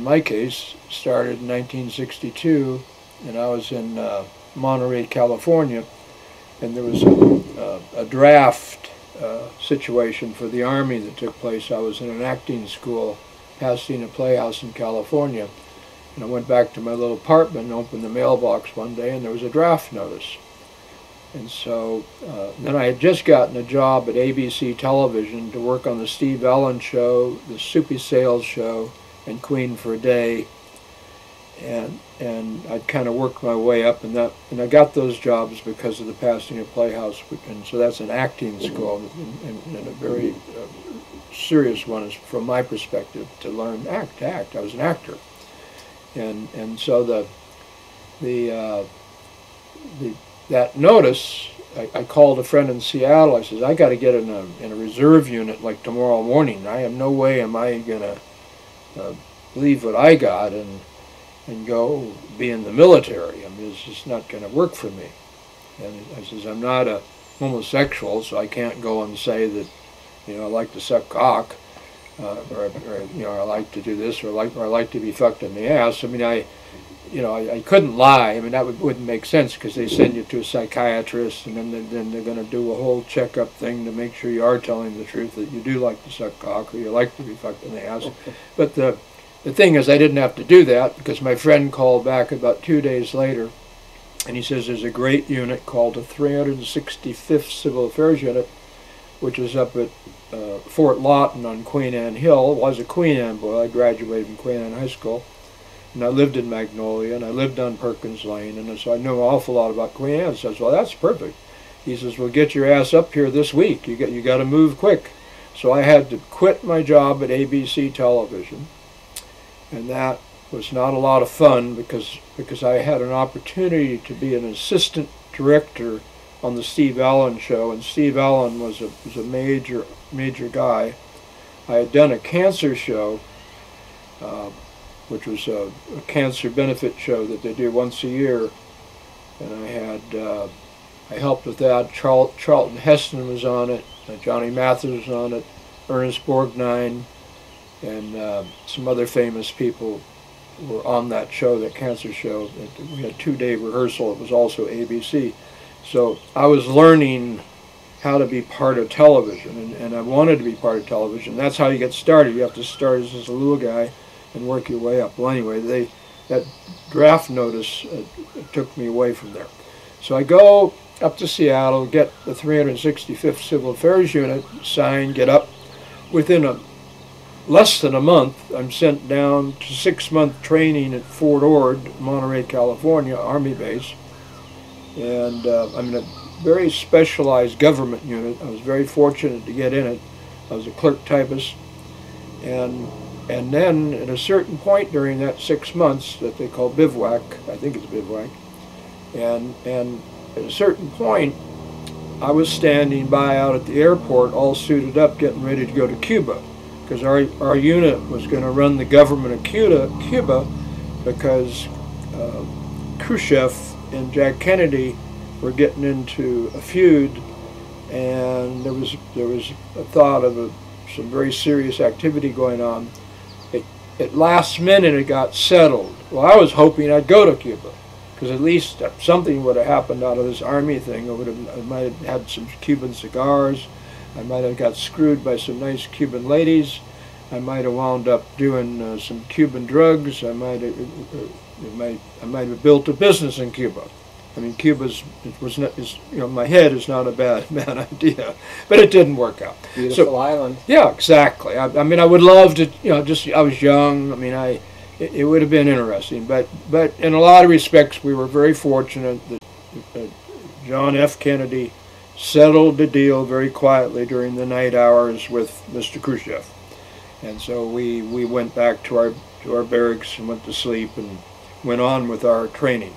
my case, started in 1962, and I was in Monterey, California, and there was a draft situation for the Army that took place. I was in an acting school, Pasadena Playhouse in California, and I went back to my little apartment and opened the mailbox one day, and there was a draft notice. And so then I had just gotten a job at ABC Television to work on the Steve Allen Show, the Soupy Sales Show, and Queen for a Day. And I'd kind of worked my way up, and I got those jobs because of the Pasadena Playhouse. And so that's an acting school, and a very serious one is, from my perspective, to learn to act. I was an actor. And so that notice, I called a friend in Seattle. I said, I got to get in a reserve unit like tomorrow morning. I have no way am I going to leave what I got and go be in the military. I mean, it's just not going to work for me. And I says, I'm not a homosexual, so I can't go and say that, I like to suck cock, or I like to do this, or I like to be fucked in the ass. I mean, I couldn't lie. I mean, that wouldn't make sense, because they send you to a psychiatrist, and then they're going to do a whole checkup thing to make sure you are telling the truth, that you do like to suck cock, or you like to be fucked in the ass. But the thing is, I didn't have to do that, because my friend called back about 2 days later, and he says there's a great unit called the 365th Civil Affairs Unit, which is up at Fort Lawton on Queen Anne Hill. I was a Queen Anne boy. I graduated from Queen Anne High School. And I lived in Magnolia, and I lived on Perkins Lane, and so I knew an awful lot about Queen Anne. So I said, well, that's perfect. He says, well, get your ass up here this week. You got to move quick. So I had to quit my job at ABC Television, and that was not a lot of fun, because I had an opportunity to be an assistant director on the Steve Allen Show, and Steve Allen was a major guy. I had done a cancer show, which was a cancer benefit show that they do once a year, and I helped with that. Charlton Heston was on it, Johnny Mathis was on it, Ernest Borgnine, and some other famous people were on that show, that cancer show. We had a 2-day rehearsal. It was also ABC. So I was learning how to be part of television, and I wanted to be part of television. That's how you get started. You have to start as a little guy and work your way up. Well, anyway, that draft notice took me away from there. So I go up to Seattle, get the 365th Civil Affairs Unit signed, get up. Within less than a month, I'm sent down to 6-month training at Fort Ord, Monterey, California, Army base. And I'm in a very specialized government unit. I was very fortunate to get in it. I was a clerk typist. And then at a certain point during that 6 months that they call bivouac, I think it's bivouac, and at a certain point I was standing by out at the airport all suited up getting ready to go to Cuba, because our unit was going to run the government of Cuba because Khrushchev and Jack Kennedy were getting into a feud, and there was a thought of some very serious activity going on. At last minute it got settled. Well, I was hoping I'd go to Cuba, because at least something would have happened out of this Army thing. I might have had some Cuban cigars. I might have got screwed by some nice Cuban ladies. I might have wound up doing some Cuban drugs. I might have built a business in Cuba. I mean, my head is not a bad idea, but it didn't work out. Beautiful island. Yeah, exactly. I mean, I would love to, I was young. I mean, it would have been interesting, but in a lot of respects, we were very fortunate that John F. Kennedy settled the deal very quietly during the night hours with Mr. Khrushchev, and so we went back to our barracks and went to sleep and went on with our training.